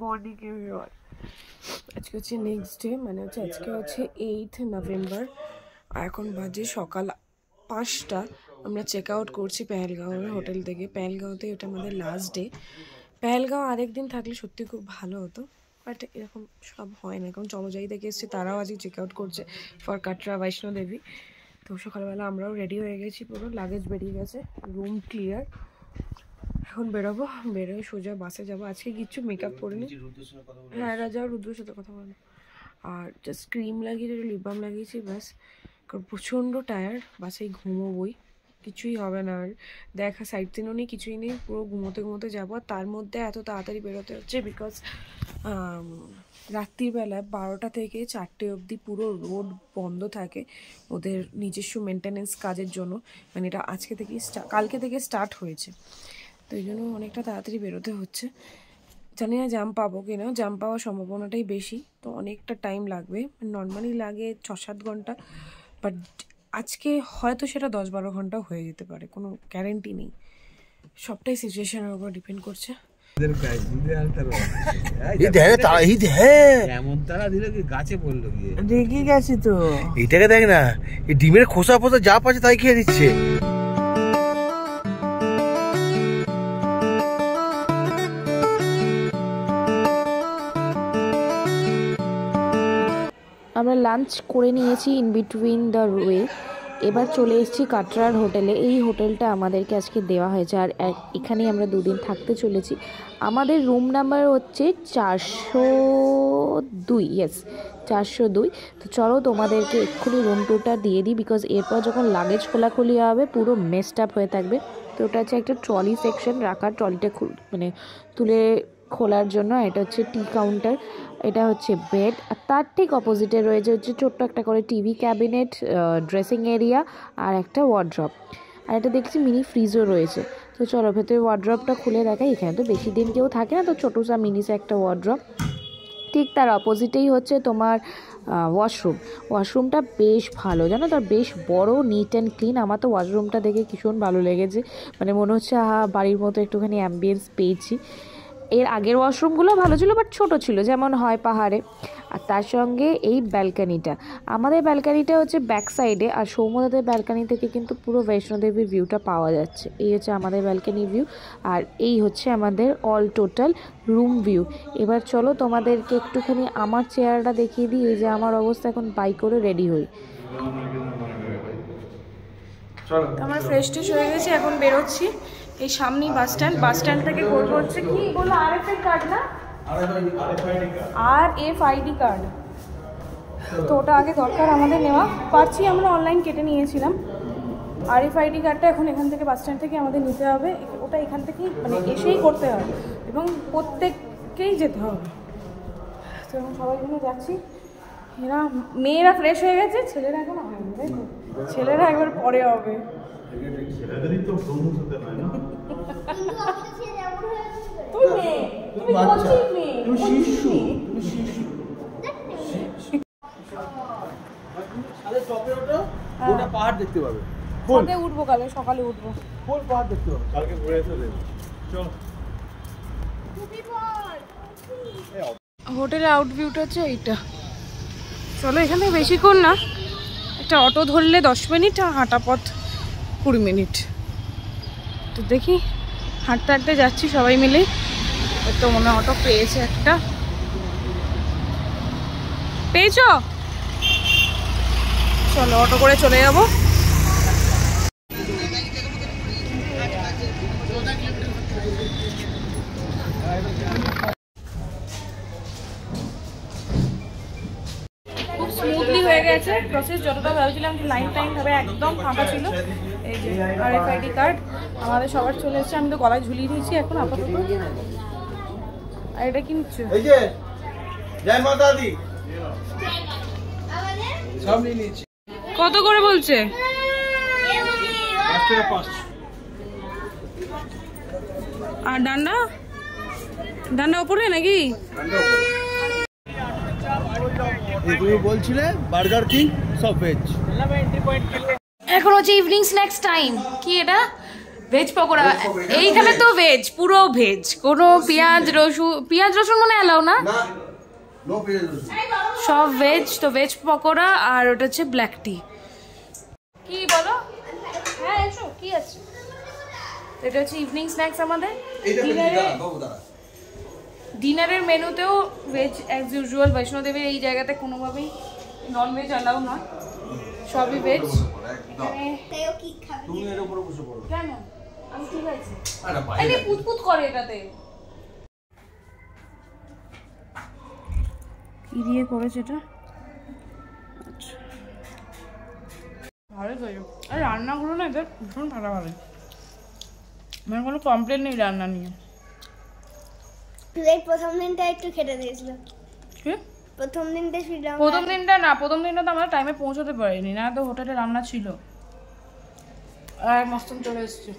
Morning everyone. আজকে হচ্ছে next day, মানে হচ্ছে আজকে হচ্ছে 8 নভেম্বর। আর এখন বাজে সকাল 5টা। আমরা চেক আউট করছি পেহেলগাঁওয়ের হোটেল থেকে। পেহেলগাঁওতে এটা আমাদের লাস্ট ডে। পেহেলগাঁও আরেকদিন থাকলে সত্যি খুব ভালো হতো, বাট এরকম সব হয় না। এখন চমজাই থেকে এসছে, তারাও আজকে চেক আউট করছে ফর কাটরা বৈষ্ণো দেবী। তো সকালবেলা আমরাও রেডি হয়ে গেছি, পুরো লাগেজ বেরিয়ে গেছে, রুম ক্লিয়ার। এখন বেরোবো, বেরোয় সোজা বাসে যাবো। আজকে কিচ্ছু মেকআপ করিনি। হ্যাঁ, রাজাও রুদ্রের সাথে কথা বলো। আর জাস্ট ক্রিম লাগিয়ে লিপ বাম লাগিয়েছি ব্যাস। কারণ প্রচণ্ড টায়ার্ড, বাসেই ঘুমোবই, কিছুই হবে না। আর দেখা সাইড সিনও নেই, কিছুই নেই, পুরো ঘুমোতে ঘুমোতে যাবো। আর তার মধ্যে এত তাড়াতাড়ি বেরোতে হচ্ছে বিকজ রাত্রিবেলায় 12টা থেকে 4টে অবধি পুরো রোড বন্ধ থাকে ওদের নিজস্ব মেনটেনেন্স কাজের জন্য। মানে এটা আজকে থেকেই কালকে থেকে স্টার্ট হয়েছে, তো এই জন্য অনেকটা তাড়াতাড়ি বেরোতে হচ্ছে। জানি না জাম পাবো কিনা, জাম পাওয়ার সম্ভাবনাটাই বেশি, তো অনেকটা টাইম লাগবে। নর্মালি লাগে 6-7 ঘন্টা, বাট আজকে হয়তো সেটা 10-12 ঘন্টাও হয়ে যেতে পারে, কোনো গ্যারেন্টি নেই। সবটাই সিচুয়েশনের উপর ডিপেন্ড করছে। রেগে গেছে তো, এটাকে দেখ না, এই ডিমের খোসা ফোসা যা পাচ্ছে তাই খেয়ে দিচ্ছে। আমরা লাঞ্চ করে নিয়েছি ইন বিটুইন দ্য ওয়ে। এবার চলে এসেছি কাটরার হোটেলে। এই হোটেলটা আমাদেরকে আজকে দেওয়া হয়েছে, আর এখানেই আমরা 2 দিন থাকতে চলেছি। আমাদের রুম নাম্বার হচ্ছে 402, ইয়েস 402। তো চলো তোমাদেরকে এক্ষুনি রুম টুরটা দিয়ে দিই, বিকজ এরপর যখন লাগেজ খোলাখুলি হবে পুরো মেসড আপ হয়ে থাকবে। তো ওটা হচ্ছে একটা ট্রলি সেকশন রাখার, ট্রলিটা মানে তুলে খোলার জন্য। এটা হচ্ছে টি কাউন্টার, এটা হচ্ছে বেড, আর তার ঠিক অপোজিটে রয়েছে হচ্ছে ছোট্ট একটা করে টিভি ক্যাবিনেট, ড্রেসিং এরিয়া আর একটা ওয়ার্ড্রপ। আর এটা দেখছি মিনি ফ্রিজও রয়েছে। তো চলো ভেতরে ওয়ার্ড্রপটা খুলে দেখাই। এখানে তো বেশি দিন কেউ থাকে না, তো ছোটো সা মিনিসে একটা ওয়ার্ড্রপ। ঠিক তার অপোজিটেই হচ্ছে তোমার ওয়াশরুমটা বেশ ভালো, জানো তো, বেশ বড়, নিট অ্যান্ড ক্লিন। আমার তো ওয়াশরুমটা দেখে ভীষণ ভালো লেগেছে, মানে মনে হচ্ছে বাড়ির মতো একটুখানি অ্যাম্বিয়েন্স পেয়েছি। এর আগের ওয়াশরুমগুলো ভালো ছিল, বাট ছোট ছিল, যেমন হয় পাহাড়ে। আর তার সঙ্গে এই ব্যালকানিটা, আমাদের ব্যালকানিটা হচ্ছে ব্যাক সাইডে, আর সৌম্যদাদের ব্যালকানি থেকে কিন্তু পুরো বৈষ্ণোদেবীর ভিউটা পাওয়া যাচ্ছে। এই হচ্ছে আমাদের ব্যালকানি ভিউ, আর এই হচ্ছে আমাদের অল টোটাল রুম ভিউ। এবার চলো তোমাদেরকে একটুখানি আমার চেহারাটা দেখিয়ে দিই। এই যে আমার অবস্থা, এখন বাইক করে রেডি হই। আমার ফ্রেশ ট্রেশ হয়ে গেছে, এখন বেরোচ্ছি। এই সামনেই বাস স্ট্যান্ড থেকে করবো হচ্ছে কি বলো, RFID কার্ড না, RFID কার্ড। তো ওটা আগে দরকার আমাদের নেওয়া, পারছি আমরা অনলাইন কেটে নিয়েছিলাম। RFID কার্ডটা এখন এখান থেকে বাস স্ট্যান্ড থেকে আমাদের নিতে হবে। ওটা এখান থেকেই মানে এসেই করতে হবে, এবং প্রত্যেককেই যেতে হবে। তো এখন সবাই জন্য যাচ্ছি। এরা মেয়েরা ফ্রেশ হয়ে গেছে, ছেলেরা এখন হয়নি, তাই তো? ছেলেরা একবার পরে হবে। পাহাড় দেখতে পাবে, উঠবো কালে, সকালে উঠবো, পাহাড় দেখতে পাবে, কালকে ঘুরে এসে চল। হোটেলের আউট ভিউটা হচ্ছে এইটা। চলো, এখান থেকে বেশিক্ষণ না, একটা অটো ধরলে 10 মিনিট, আর হাঁটা পথ 20 মিনিট। তো দেখি, হাঁটতে হাঁটতে যাচ্ছি সবাই মিলে। তো মনে হয় অটো পেয়েছে একটা, পেয়েছো? চলো অটো করে চলে যাবো। খুব স্মুথলি হয়ে গেছে প্রসেস, যতটা ভেবেছিলাম যে লাইন হবে, একদম ফাঁকা ছিল। এই যে RFID কার্ড আমাদের সবার চলে এসেছে, আমি তো গলায় ঝুলিয়ে দিয়েছি এখন আপাতত। আর এটা কি নিচ্ছ? এই যে জয় মাতা দি, সব নিয়ে নিয়েছি। কত করে বলছে? আর ডান্ডা উপরে নাকি? তুমি বলছিলে বার্গার কিং সব ভেজ। এখন হচ্ছে ইভিনিং স্ন্যাক্স টাইম। কি এটা? ভেজ পকোড়া এইখানে তো ভেজ, পুরো ভেজ, কোনো পেঁয়াজ রসুন মনে এলাও না, সব ভেজ। তো ভেজ পকোড়া আর ওটা হচ্ছে ব্ল্যাক টি। কি বলো? হ্যাঁ এসো, কি আছে? এটা হচ্ছে ইভিনিং স্ন্যাক্স আমাদের। ডিনারের মেনুতেও ভেজ অ্যাজ ইউজুয়াল। বৈষ্ণোদেবীর এই জায়গাতে কোনোভাবেই নন ভেজ অ্যালাউ নয়, সবই ভেজ। কেন? আমি ঠিক আছে, পুতপুত করে এটাতে। কি দিয়ে করেছে এটা? ভালোই করেছে। আর রান্নাগুলো না এদের ভীষণ ভালো। আমার কোনো কমপ্লেন নেই রান্না নিয়ে। প্রথম দিনটা একটু খেটে দিয়েছিল। কি? প্রথম দিনটা প্রথম দিনটা তো আমরা টাইমে পৌঁছাতে পারিনি, না তো হোটেলে রান্না ছিল। আর মস্তন চলে এসছে।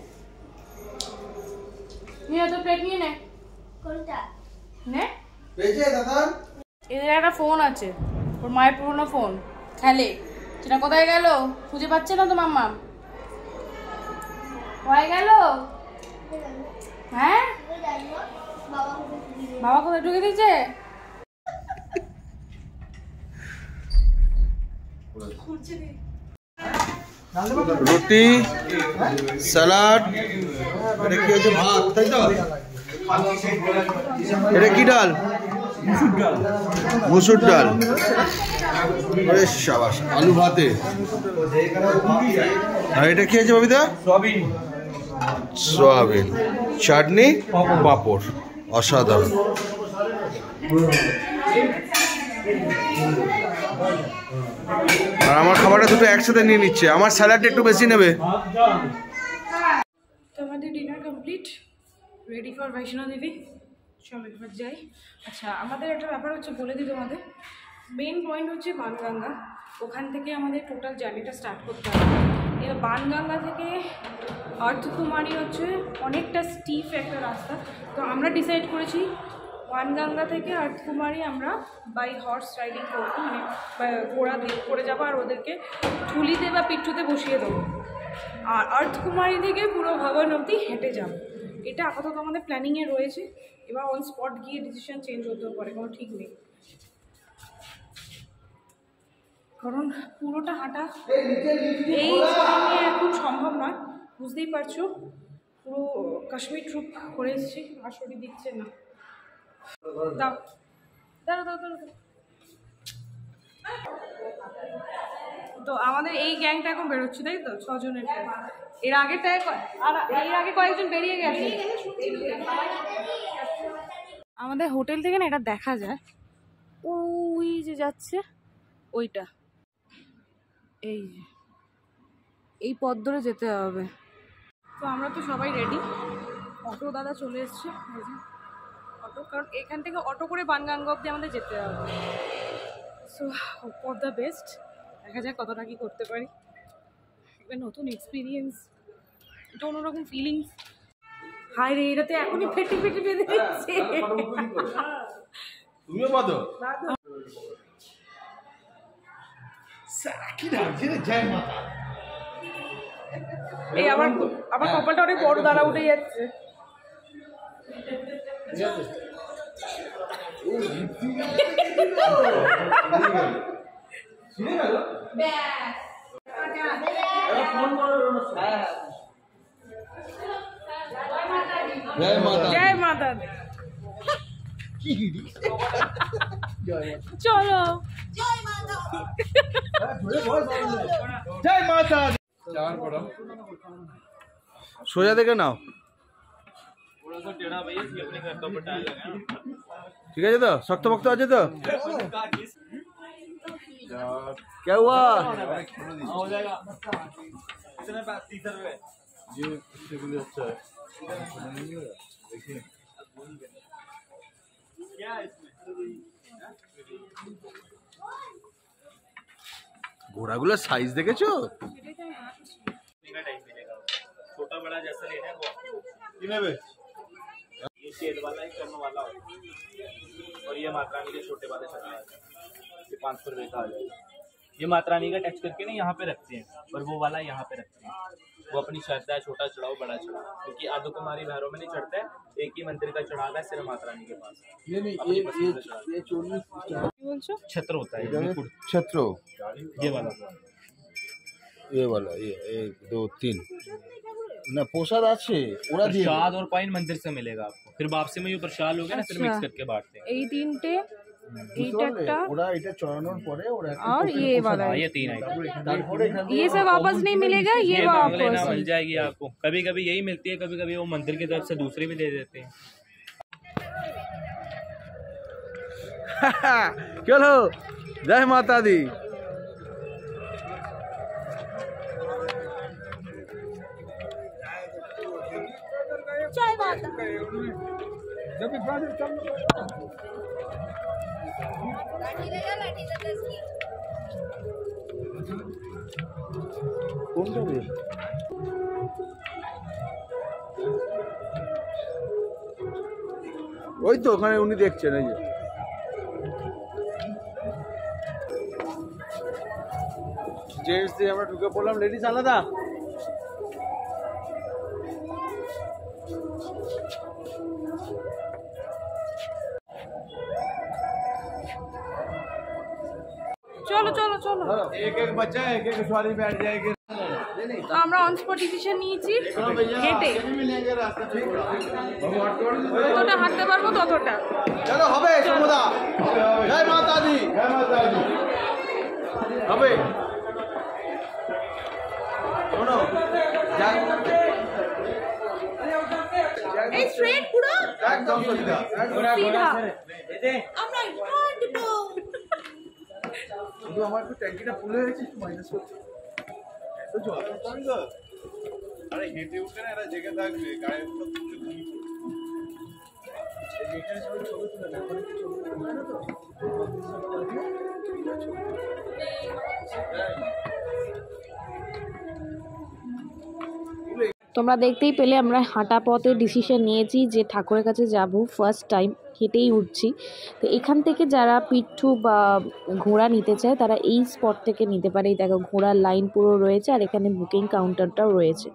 নিয়ে তো প্লেট নিয়ে নে। কোনটা? নে। এদের একটা ফোন আছে, ওর মায়ের পুরোনো ফোন, খেলে। সেটা কোথায় গেল খুঁজে পাচ্ছে না তো মাম্মা। কোথায় গেল? হ্যাঁ, বাবা কোথায় ঢুকে দিয়েছে? রুটি, স্যালাড, এটা কি হচ্ছে? ভাত, তাই তো? এটা কি ডাল? মুসুর ডাল। আরে শাবাশ, আলু ভাতে। আর এটা কি আছে ববিতা? সয়াবিন, চাটনি, পাঁপড়। অসাধারণ। আর আমার খাবারটা দুটো একসাথে নিয়ে নিচ্ছে। আমার স্যালাডটা একটু বেশি নেবে। তো আমাদের dinner complete, ready for Vaishno Devi. চলো এবার যাই। আচ্ছা, আমাদের একটা ব্যাপার হচ্ছে, বলে দিই তোমাদের। মেন পয়েন্ট হচ্ছে বানগঙ্গা। ওখান থেকে আমাদের টোটাল জার্নিটা স্টার্ট করতে হবে। এবার বানগঙ্গা থেকে অর্থকুমারী হচ্ছে অনেকটা স্টিফ একটা রাস্তা। তো আমরা ডিসাইড করেছি বানগঙ্গা থেকে অর্থকুমারী আমরা বাই হর্স রাইডিং করবো, মানে ঘোড়া দিয়ে করে যাবো, আর ওদেরকে ঠুলিতে বা পিঠুতে বসিয়ে দেবো। আর অর্থকুমারী থেকে পুরো ভবন অবধি হেঁটে যাবো। এটা আপাতত আমাদের প্ল্যানিংয়ে রয়েছে। এবার অন স্পট গিয়ে ডিসিশন চেঞ্জ হতেও পারে, কোনো ঠিক নেই। কারণ পুরোটা হাঁটা এই নিয়ে এখন সম্ভব নয়, বুঝতেই পারছো। পুরো কাশ্মীর ট্রিপ করে এসেছি, আর শরীর দিচ্ছে না। দাও দাও দাও দাও। তো আমাদের এই গ্যাংটা এখন বেরোচ্ছে, তাই তো? 6 জনের। এর আগেরটায় আর এর আগে কয়েকজন বেরিয়ে গেছে। আমাদের হোটেল থেকে না এটা দেখা যায়, ওই যে যাচ্ছে ওইটা, এই যে এই পথ ধরে যেতে হবে। তো আমরা তো সবাই রেডি। অটো দাদা চলে এসছে, অটো, কারণ এখান থেকে অটো করে বানগঙ্গা অব্দি আমাদের যেতে হবে। সো ফর দ্য বেস্ট, দেখা যাক কতটা কি করতে পারি। একটা নতুন এক্সপিরিয়েন্স, এটা অন্যরকম ফিলিংস। হায় রে, এটাতে এখনই ফেটে ফেটে বেঁধে দিচ্ছে। তুমিও বাদো। এই আমার কপালটা অনেক বড়, দ্বারা উঠে যাচ্ছে। জয় মাতা দি। চলো জয় মাতা। সোজা দেখে নাও, ঠিক আছে তো? শক্ত ভক্ত আছে তো? क्या हुआ? हो जाएगा। कितने 30 रुपए? ये इससे भी अच्छा है। देखिए क्या है इसमें? घोड़ाগুলোর সাইজ দেখেছো? छोटा बड़ा जैसा लेना है वो कितने में? ये शेड वाला है, कर्म वाला और ये मात्रा रानी के छोटे वाले चल रहा है, ये 500 रुपए का आ जाएगा। ये मात्रा रानी का टच करके ना यहाँ पे रखते हैं, और वो वाला यहाँ पे रखते हैं। वो अपनी श्रद्धा है, छोटा चढ़ाओ बड़ा चढ़ाओ, क्योंकि आदो कुमारी भैरव में नहीं चढ़ता है, एक ही मंदिर का चढ़ाता है सिर्फ माता रानी के पास। ये 24 छत्र होता है मुकुट, छत्र ये वाला ये 1 2 3 ना প্রসাদ আছে ওরা দিয়ে प्रसाद और कॉइन मंदिर से मिलेगा आपको, फिर वापसी में ये प्रसाद लोगे ना फिर मिक्स करके बांटते हैं। এই তিনটে, এইটা একটা, ওরা এটা চড়ানোর পরে ওরা और ये वाला हाँ, ये 3 आइटम তারপরে এখান ये सब वापस नहीं मिलेगा, ये ये मांग लेना वापस। मिल जाएगी आपको। कभी कभी यही मिलती है, कभी कभी वो मंदिर की तरफ से दूसरी भी दे देते हैं। চলো জয় মাতা দি। কোনটা রে? ওই তো ওখানে উনি দেখছেন এই যে জেন্টস দিয়ে আমরা ঢুকে পড়লাম, লেডিস আলাদা। চলো চলো চলো। एक एक बच्चा एक एक सवारी बैठ जाएगी। তো আমরা অন স্পট ডিসিশন নিয়েছি হেঁটে যতটা হাঁটতে পারবো ততটা। চলো হবে সমুদা। জয় মাতা দি, জয় মাতা দি। হবে শোনো এই স্ট্রেট পুরো একদম সুবিধা সিধা। আমরা হাঁটবো। শুধু আমার একটু ট্যাঙ্কিটা ফুল হয়ে গেছে, একটু মাইনাস করছে। এত জল আরে হেঁটে উঠে না এরা জেগে থাকবে গায়ে পুরো কিছু ঘুমি পড়ছে। এখানে সবাই ছবি তুলে না, ওখানে কিছু ছবি তুলে না তো। তোমরা দেখতেই পেলে আমরা হাঁটা পথে ডিসিশন নিয়েছি যে ঠাকুরের কাছে যাব, ফার্স্ট টাইম হেঁটেই উঠছি। তো এখান থেকে যারা পিঠু বা ঘোড়া নিতে চায় তারা এই স্পট থেকে নিতে পারে। এই দেখো ঘোড়ার লাইন পুরো রয়েছে আর এখানে বুকিং কাউন্টারটাও রয়েছে।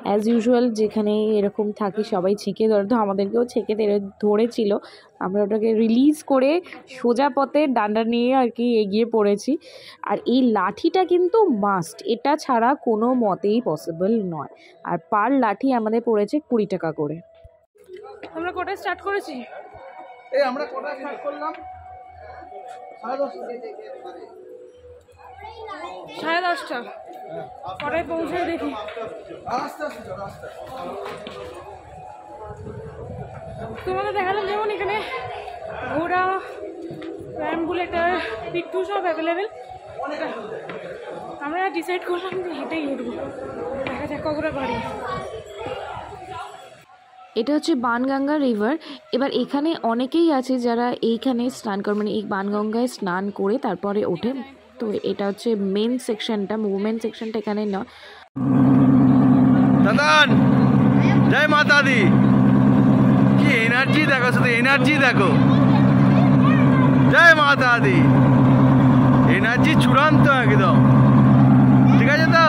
অ্যাজ ইউজুয়াল যেখানে এরকম থাকি সবাই ছেঁকে ধরে, তো আমাদেরকেও ছেঁকে ধরেছিল। আমরা ওটাকে রিলিজ করে সোজা পথে ডান্ডা নিয়ে আর কি এগিয়ে পড়েছি। আর এই লাঠিটা কিন্তু মাস্ট, এটা ছাড়া কোনো মতেই পসিবল নয়। আর পার লাঠি আমাদের পড়েছে 20 টাকা করে। আমরা কোটায় স্টার্ট করেছি, এই আমরা কোটা স্টার্ট করলাম 10:30। কোটায় পৌঁছে দেখি আস্তে আস্তে চলো, আস্তে তোমাদের দেখালাম যেমন এখানে ঘোড়া, অ্যাম্বুলেটার, পিট্টু সব অ্যাভেলেবেল। আমরা ডিসাইড করলাম যে হেঁটেই উঠবো, দেখা যাক কতটা পারি। এটা হচ্ছে বানগঙ্গা রিভার। এবার এখানে অনেকেই আছে যারা এইখানে স্নান করে, মানে এই বানগঙ্গায় স্নান করে তারপরে ওঠে। তো এটা হচ্ছে মেন সেকশনটা, মুভমেন্ট সেকশনটা এখানে না। দাদান জয় মাতা দি। কি এনার্জি দেখো, শুধু এনার্জি দেখো। জয় মাতা দি, এনার্জি চূড়ান্ত একদম। ঠিক আছে তো,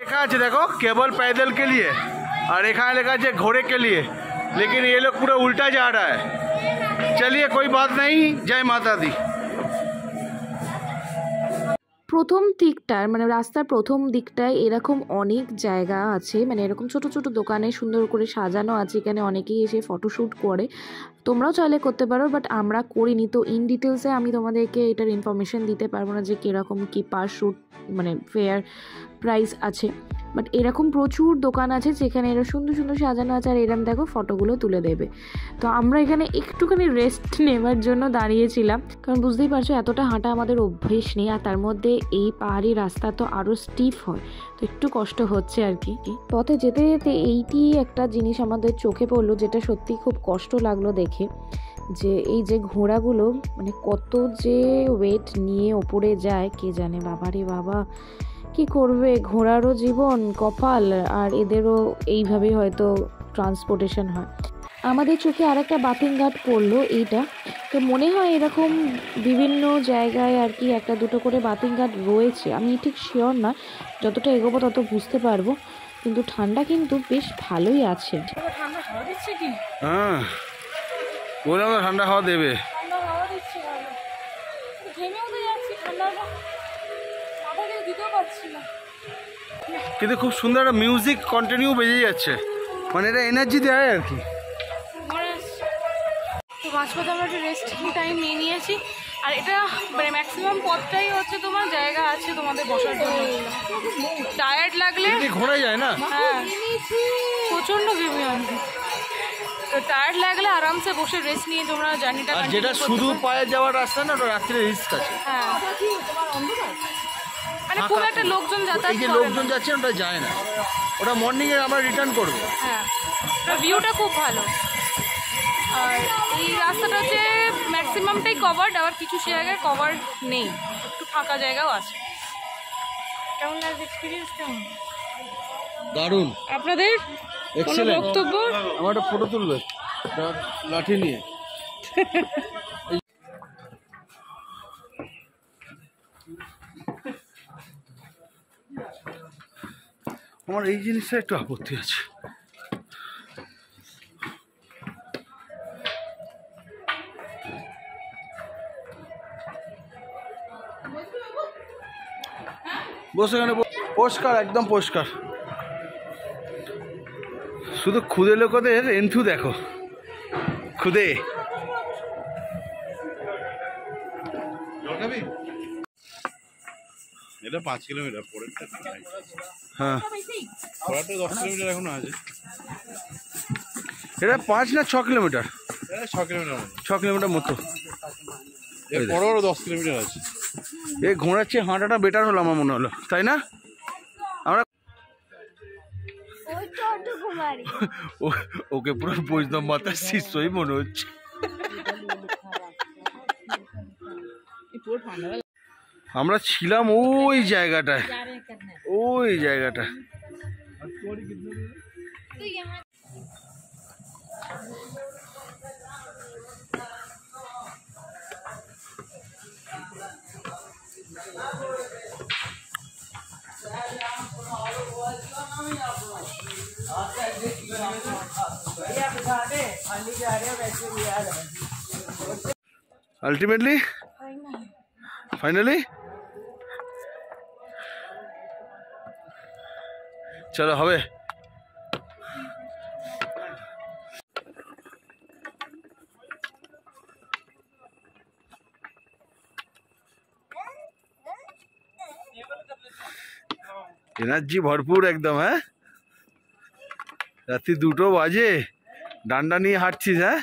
লেখা আছে দেখো केवल पैदल के लिए, और एखा लिखा है घोड़े के लिए, लेकिन ये लोग पूरा उल्टा जा रहा है। चलिए कोई बात नहीं, जय माता दी। প্রথম দিকটার মানে রাস্তার প্রথম দিকটায় এরকম অনেক জায়গা আছে, মানে এরকম ছোট ছোট দোকানে সুন্দর করে সাজানো আছে। এখানে অনেকেই এসে ফটোশ্যুট করে, তোমরাও চাইলে করতে পারো, বাট আমরা করিনি। তো ইন ডিটেলসে আমি তোমাদেরকে এটার ইনফরমেশন দিতে পারবো না যে কীরকম কী পার শ্যুট মানে ফেয়ার প্রাইস আছে। বাট এরকম প্রচুর দোকান আছে যেখানে এরা সুন্দর সুন্দর সাজানো আছে, আর এরকম দেখো ফটোগুলো তুলে দেবে। তো আমরা এখানে একটুখানি রেস্ট নেওয়ার জন্য দাঁড়িয়েছিলাম, কারণ বুঝতেই পারছো এতটা হাঁটা আমাদের অভ্যেস নেই, আর তার মধ্যে এই পাহাড়ি রাস্তা তো আরও স্টিফ হয়, তো একটু কষ্ট হচ্ছে আর কি। পথে যেতে যেতে এইটি একটা জিনিস আমাদের চোখে পড়লো, যেটা সত্যি খুব কষ্ট লাগলো দেখে, যে এই যে ঘোড়াগুলো মানে কত যে ওয়েট নিয়ে ওপরে যায় কে জানে। বাবারে বাবা, কি করবে, ঘোড়ারও জীবন কপাল, আর এদেরও এইভাবেই হয়তো ট্রান্সপোর্টেশন হয়। আমাদের চোখে আর একটা বাথিং ঘাট পড়লো এইটা। তো মনে হয় এরকম বিভিন্ন জায়গায় আর কি একটা দুটো করে বাথিং ঘাট রয়েছে, আমি ঠিক শিওর না, যতটা এগোবো তত বুঝতে পারবো। কিন্তু ঠান্ডা কিন্তু বেশ ভালোই আছে। ঠান্ডা হাওয়া দিচ্ছে কি? হ্যাঁ বললাম তো ঠান্ডা হাওয়া দেবে। ঠান্ডা হাওয়া দিচ্ছে ভালো, ঘেমেও তো যাচ্ছি, ঠান্ডা মাথা দিয়ে দিতেও পারছি না। কিন্তু খুব সুন্দর একটা মিউজিক কন্টিনিউ বেজে যাচ্ছে, মানে এটা এনার্জি দেয় আর কি। তো মাঝপথে আমরা একটা রেস্ট টাইম নিয়ে নিয়েছি, আর এটা মানে ম্যাক্সিমাম পথটাই হচ্ছে তোমার জায়গা আছে তোমাদের বসার জন্য। টায়ার্ড লাগলে ঘোরা যায় না, হ্যাঁ প্রচণ্ড ঘেমে আসবে, তো টায়ার্ড লাগলে আরামসে বসে রেস্ট নিয়ে তোমরা জার্নিটা। আর যেটা শুধু পায়ে যাওয়ার রাস্তা না, ওটা রাত্রে রিস্ক আছে। হ্যাঁ মানে খুব একটা লোকজন যাতায়াত এই যে করে লোকজন যাচ্ছে ওটা যায় না, ওটা মর্নিংয়ে আমরা রিটার্ন করবো। হ্যাঁ ওটা ভিউটা খুব ভালো, আর এই রাস্তাটা হচ্ছে ম্যাক্সিমামটাই কভার্ড, আবার কিছু জায়গায় কভার নেই, একটু ফাঁকা জায়গাও আছে। কেমন লাগছে এক্সপিরিয়েন্স? কেমন? দারুণ, আপনাদের কোনো বক্তব্য? আমার একটা ফটো তুলবে লাঠি নিয়ে। আমার এই জিনিসটা একটু আপত্তি আছে। বসে এখানে, পরিষ্কার একদম পরিষ্কার। শুধু খুদে লোকদের এন্থু দেখো, খুদে। এটা 5 কিলোমিটার পরে, হ্যাঁ 10 কিলোমিটার এখনো আছে। এটা 5 না 6 কিলোমিটার? 6 কিলোমিটার মতো। 6 কিলোমিটার মতো। এর পরেও 10 কিলোমিটার আছে। এই ঘোড়ার চেয়ে হাঁটাটা বেটার হলো আমার মনে হলো, তাই না? আমরা ওকে পুরো বৈষ্ণব মাতার শিষ্যই মনে হচ্ছে। আমরা ছিলাম ওই জায়গাটায়, ওই জায়গাটা। আলটিমেটলি ফাইনালি চলো হবে। এনার্জি ভরপুর একদম। হ্যাঁ রাত্রি 2টো বাজে, ডান্ডা নিয়ে হাঁটছিস? হ্যাঁ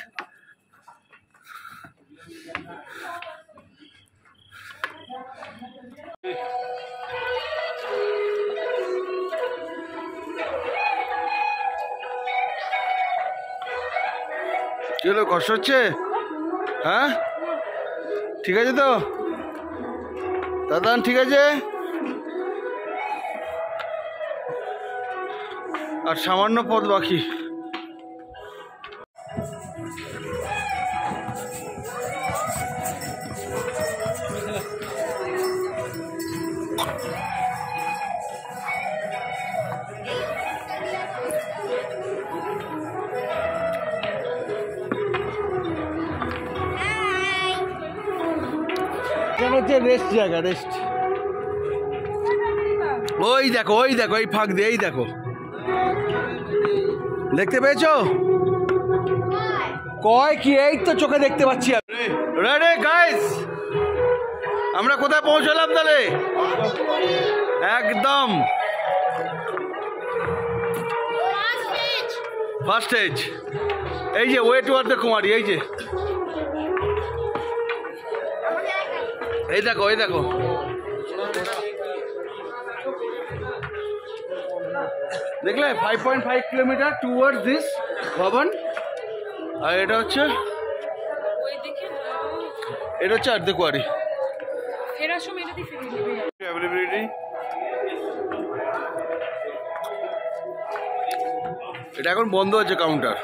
কি হলো, কষ্ট হচ্ছে? হ্যাঁ ঠিক আছে তো দাদা, ঠিক আছে। আর সামান্য পথ বাকি। রেস্ট জায়গা, রেস্ট। ওই দেখো, ওই দেখো, এই ফাঁক দিয়ে, এই দেখো, দেখতে পেয়েছো? কয় কি? এই তো চোখে দেখতে পাচ্ছি। রেডি গাইস, আমরা কোথায় পৌঁছলাম তাহলে? একদম ফার্স্ট স্টেজ। এই যে ওয়ে টুয়ার্ড দ্য কুমারী, এই যে এই দেখো, এই দেখো, দেখলে 5.5 কিলোমিটার টুয়ার্ড দিস ভবন। আর এটা হচ্ছে আর্ধেক কুয়ারি। অ্যাভেলেবিলিটি এটা এখন বন্ধ আছে কাউন্টার।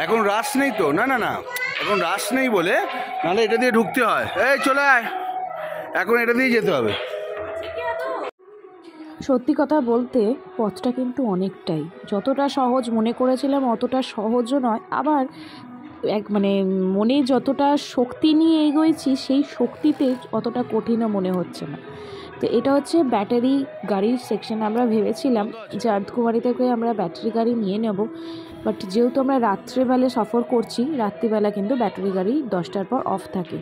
এখন রাশ নেই তো, না না না, এখন রাশ নেই বলে, নাহলে এটা দিয়ে ঢুকতে হয়। এই চলে আয়, এখন এটা দিয়ে যেতে হবে। সত্যি কথা বলতে পথটা কিন্তু অনেকটাই, যতটা সহজ মনে করেছিলাম অতটা সহজও নয়, আবার মানে মনে যতটা শক্তি নিয়ে এগোয়েছি সেই শক্তিতে অতটা কঠিনও মনে হচ্ছে না। তো এটা হচ্ছে ব্যাটারি গাড়ির সেকশন। আমরা ভেবেছিলাম যে আর্ধকুমারী থেকে আমরা ব্যাটারি গাড়ি নিয়ে নেব, বাট যেহেতু আমরা রাত্রেবেলা সফর করছি, রাত্রিবেলা কিন্তু ব্যাটারি গাড়ি 10টার পর অফ থাকে,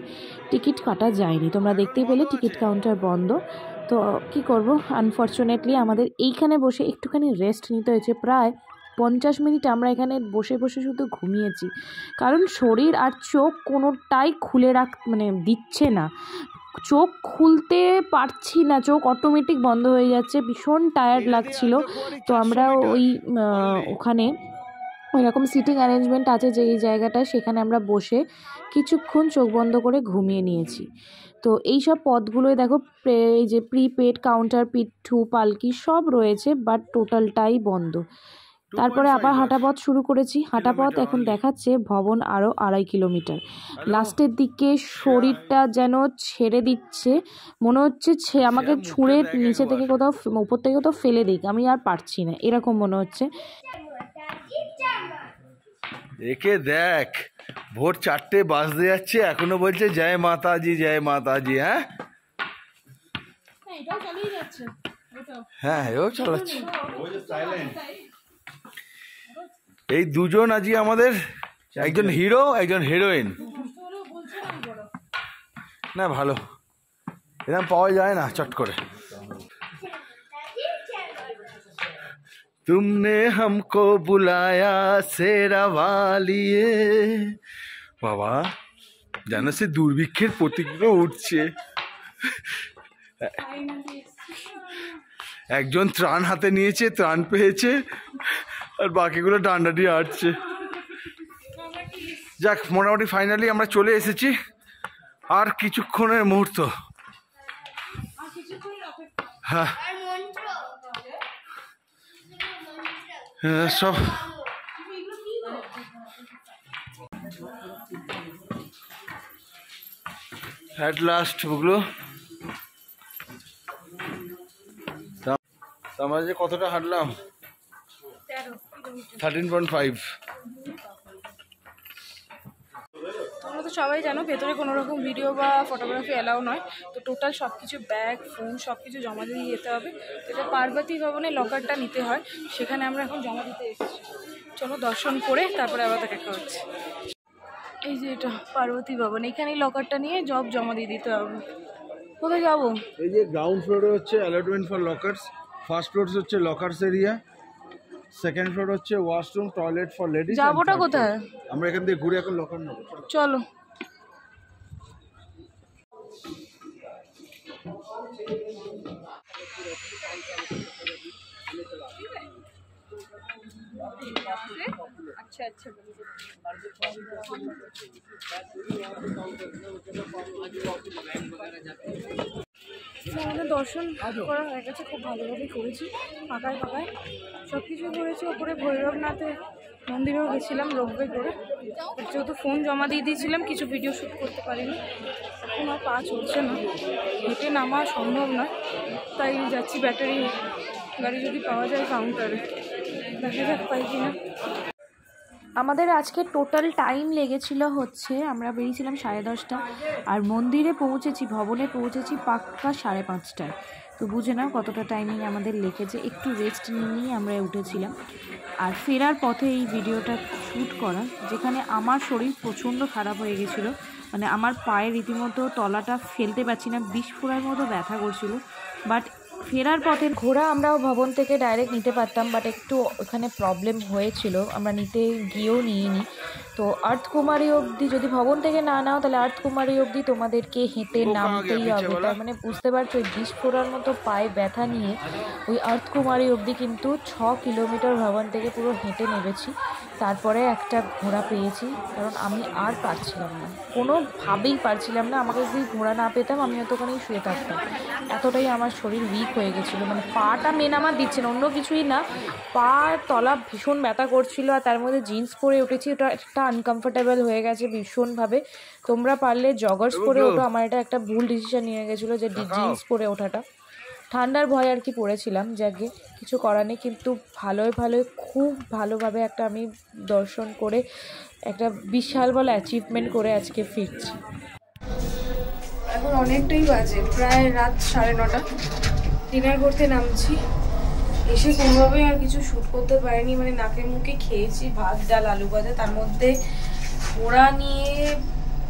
টিকিট কাটা যায়নি। তোমরা দেখতেই পেলে টিকিট কাউন্টার বন্ধ। তো কি করব, আনফর্চুনেটলি আমাদের এইখানে বসে একটুখানি রেস্ট নিতে হয়েছে। প্রায় 50 মিনিট আমরা এখানে বসে বসে শুধু ঘুমিয়েছি, কারণ শরীর আর চোখ কোনোটাই খুলে মানে দিচ্ছে না, চোখ খুলতে পারছি না, চোখ অটোমেটিক বন্ধ হয়ে যাচ্ছে, ভীষণ টায়ার্ড লাগছিল। তো আমরা ওখানে এরকম সিটিং অ্যারেঞ্জমেন্ট আছে যে এই জায়গাটায়, সেখানে আমরা বসে কিছুক্ষণ চোখ বন্ধ করে ঘুমিয়ে নিয়েছি। তো এই সব পথগুলোই দেখো, এই যে প্রিপেড কাউন্টার, পিঠু, পালকি সব রয়েছে, বাট টোটালটাই বন্ধ। তারপরে আবার হাঁটা পথ শুরু করেছি। হাঁটা পথ এখন দেখাচ্ছে ভবন আরও 2.5 কিলোমিটার। লাস্টের দিকে শরীরটা যেন ছেড়ে দিচ্ছে, মনে হচ্ছে আমাকে ছুঁড়ে নিচে থেকে কোথাও, উপর থেকে কোথাও ফেলে দিক, আমি আর পারছি না, এরকম মনে হচ্ছে। একে দেখ, ভোর 4টে বাজতে যাচ্ছে, এখনো বলছে জয় মাতাজি জয় মাতাজি। হ্যাঁ হ্যাঁ, এও চালাচ্ছে। এই দুজন আজই আমাদের, একজন হিরো একজন হিরোইন। না ভালো, এরকম পাওয়া যায় না চট করে। तुमने हमको बुलाया सेरा वालिए। বাবা যেন সে দুর্ভিক্ষের প্রতিজ্ঞা উঠছে। একজন ত্রাণ হাতে নিয়েছে, ত্রাণ পেয়েছে, আর বাকিগুলো ডান্ডা দিয়ে আটছে। যাক, মোটামুটি ফাইনালি আমরা চলে এসেছি, আর কিছুক্ষণের মুহূর্ত। হ্যাঁ সব অ্যাট লাস্ট ওগুলো আমরা যে কতটা হাঁটলাম, 13.5। তোমরা তো সবাই জানো ভেতরে কোনো রকম ভিডিও বা ফটোগ্রাফি অ্যালাউ নয়, তো টোটাল সব কিছু ব্যাগ, ফোন সব কিছু জমা দিয়ে যেতে হবে। তো এটা পার্বতী ভবনে লকারটা নিতে হয়, সেখানে আমরা এখন জমা দিতে এসেছি। চলো দর্শন করে তারপরে আবার দেখা হচ্ছে। এই যে এটা পার্বতী ভবন, এখানেই লকারটা নিয়ে জমা দিয়ে দিতে হবে। কোথায় যাবো? এই যে গ্রাউন্ড ফ্লোরে হচ্ছে allotment for lockers, first floor হচ্ছে লকার্স এরিয়া, সেকেন্ড ফ্লোর হচ্ছে ওয়াশরুম টয়লেট ফর লেডিজ। যাবোটা কোথায়? আমরা এখান থেকে ঘুরে এখন লকার নেবো। চলো। আচ্ছা আচ্ছা, আমাদের দর্শন করা হয়ে গেছে, খুব ভালোভাবে করেছি, ফাঁকায় ফাঁকায় সব কিছু করেছি। ওপরে ভৈরবনাথে মন্দিরেও গেছিলাম রোপওয়ে করে, যেহেতু ফোন জমা দিয়ে দিয়েছিলাম কিছু ভিডিও শ্যুট করতে পারিনি। এখন আর পা চলছে না, হেঁটে নামা সম্ভব নয়, তাই যাচ্ছি ব্যাটারি গাড়ি যদি পাওয়া যায় কাউন্টারে, দেখা যাক পাই কিনা। আমাদের আজকে টোটাল টাইম লেগেছিল হচ্ছে, আমরা বেরিয়েছিলাম 10:30, আর মন্দিরে পৌঁছেছি, ভবনে পৌঁছেছি পাক্কা 5:30টায়। তো বুঝে নাও কতটা টাইমিং আমাদের লেগেছে। একটু রেস্ট নিয়েই আমরা উঠেছিলাম। আর ফেরার পথে এই ভিডিওটা শ্যুট করা, যেখানে আমার শরীর প্রচণ্ড খারাপ হয়ে গেছিলো, মানে আমার পায়ে রীতিমতো তলাটা ফেলতে পারছি না, বিস্ফোরণের মতো ব্যথা করছিল। বাট ফেরার পথে ঘোড়া আমরাও ভবন থেকে ডাইরেক্ট নিতে পারতাম, বাট একটু ওখানে প্রবলেম হয়েছিল, আমরা নিতে গিয়েও নিইনি। তো আর্থকুমারী অবধি যদি ভবন থেকে না নাও, তাহলে আর্থকুমারী অবধি তোমাদেরকে হেঁটে নামতেই হবে। তার মানে বুঝতে পারছো, ওই বিস্ফোরণের মতো পায়ে ব্যথা নিয়ে ওই আর্থকুমারী অবধি কিন্তু 6 কিলোমিটার ভবন থেকে পুরো হেঁটে নেমেছি। তারপরে একটা ঘোড়া পেয়েছি, কারণ আমি আর পারছিলাম না, কোনোভাবেই পারছিলাম না। আমাকে যদি ঘোড়া না পেতাম আমি হয়তো ওখানেই শুয়ে থাকতাম, এতটাই আমার শরীর উইক হয়ে গেছিলো। মানে পাটা মেন আমার দিচ্ছে না, অন্য কিছুই না, পা তলা ভীষণ ব্যথা করছিল। আর তার মধ্যে জিন্স পরে উঠেছি, ওটা একটা আনকমফোর্টেবল হয়ে গেছে ভীষণভাবে। তোমরা পারলে জগার্স পরে ওঠো, আমার এটা একটা ভুল ডিসিশন নিয়ে গেছিলো যে জিন্স পরে ওঠাটা। ঠান্ডার ভয় আর কি পড়েছিলাম, যাকে কিছু করার নেই। কিন্তু ভালোই খুব ভালোভাবে একটা আমি দর্শন করে একটা বিশাল বড় অ্যাচিভমেন্ট করে আজকে ফিরছি। এখন অনেকটাই বাজে, প্রায় রাত 9:30। ডিনার করতে নামছি। এসে কোনোভাবে আর কিছু শ্যুট করতে পারিনি, মানে নাকে মুখে খেয়েছি ভাত, ডাল, আলু ভাজা, তার মধ্যে ঘোড়া নিয়ে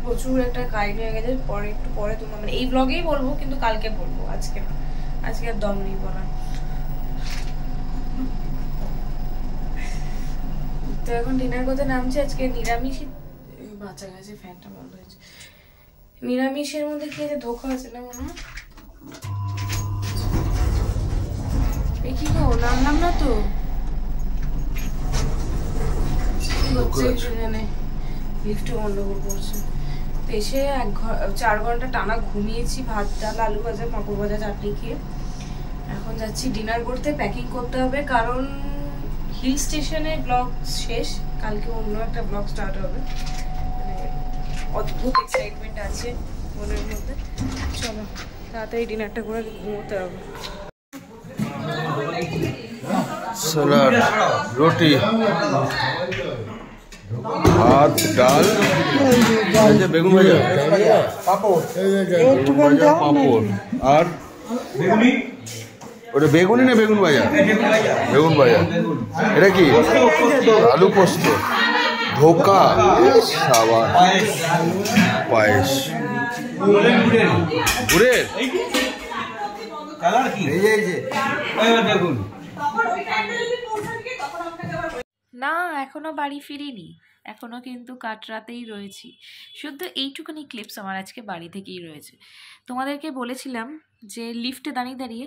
প্রচুর একটা কাহিনী হয়ে গেছে। একটু পরে তোমরা মানে এই ব্লগেই বলবো, কিন্তু কালকে বলবো, আজকে আর দম নেই বলার। তো এখন ডিনার করতে নামছি। আজকে নিরামিষই, বাচ্চা গেছে, ফ্যানটা বন্ধ হয়েছে। নিরামিষের মধ্যে কি আছে, ধোকা আছে না মনে হয়। এই কি গো, নামলাম না তো, লিফটে গন্ডগোল করছে। তো এসে 4 ঘন্টা টানা ঘুমিয়েছি, ভাত, ডাল, আলু ভাজা, পাঁপড় ভাজা, চাটনি খেয়ে। এখন যাচ্ছি ডিনার করতে, প্যাকিং করতে হবে, কারণ হিল স্টেশনে ব্লগ শেষ, কালকে অন্য একটা ব্লগ স্টার্ট হবে। মানে অদ্ভুত এক্সাইটমেন্ট আছে মনের মধ্যে। চলো তাড়াতাড়ি ডিনারটা করে ঘুমোতে হবে। স্যালাড, রুটি, ভাত, ডাল, বেগুন ভাজা, পাঁপড়, আর ওটা বেগুনি না বেগুন ভাজা? বেগুন ভাজা। এটা কি? আলু পোস্ত, ধোকা, সাবান, পায়েস, গুড়ের না, এখনো বাড়ি ফিরিনি, এখনো কিন্তু কাটরাতেই রয়েছি। শুধু এইটুকুনি ক্লিপস আমার আজকে বাড়ি থেকেই রয়েছে। তোমাদেরকে বলেছিলাম যে লিফটে দাঁড়িয়ে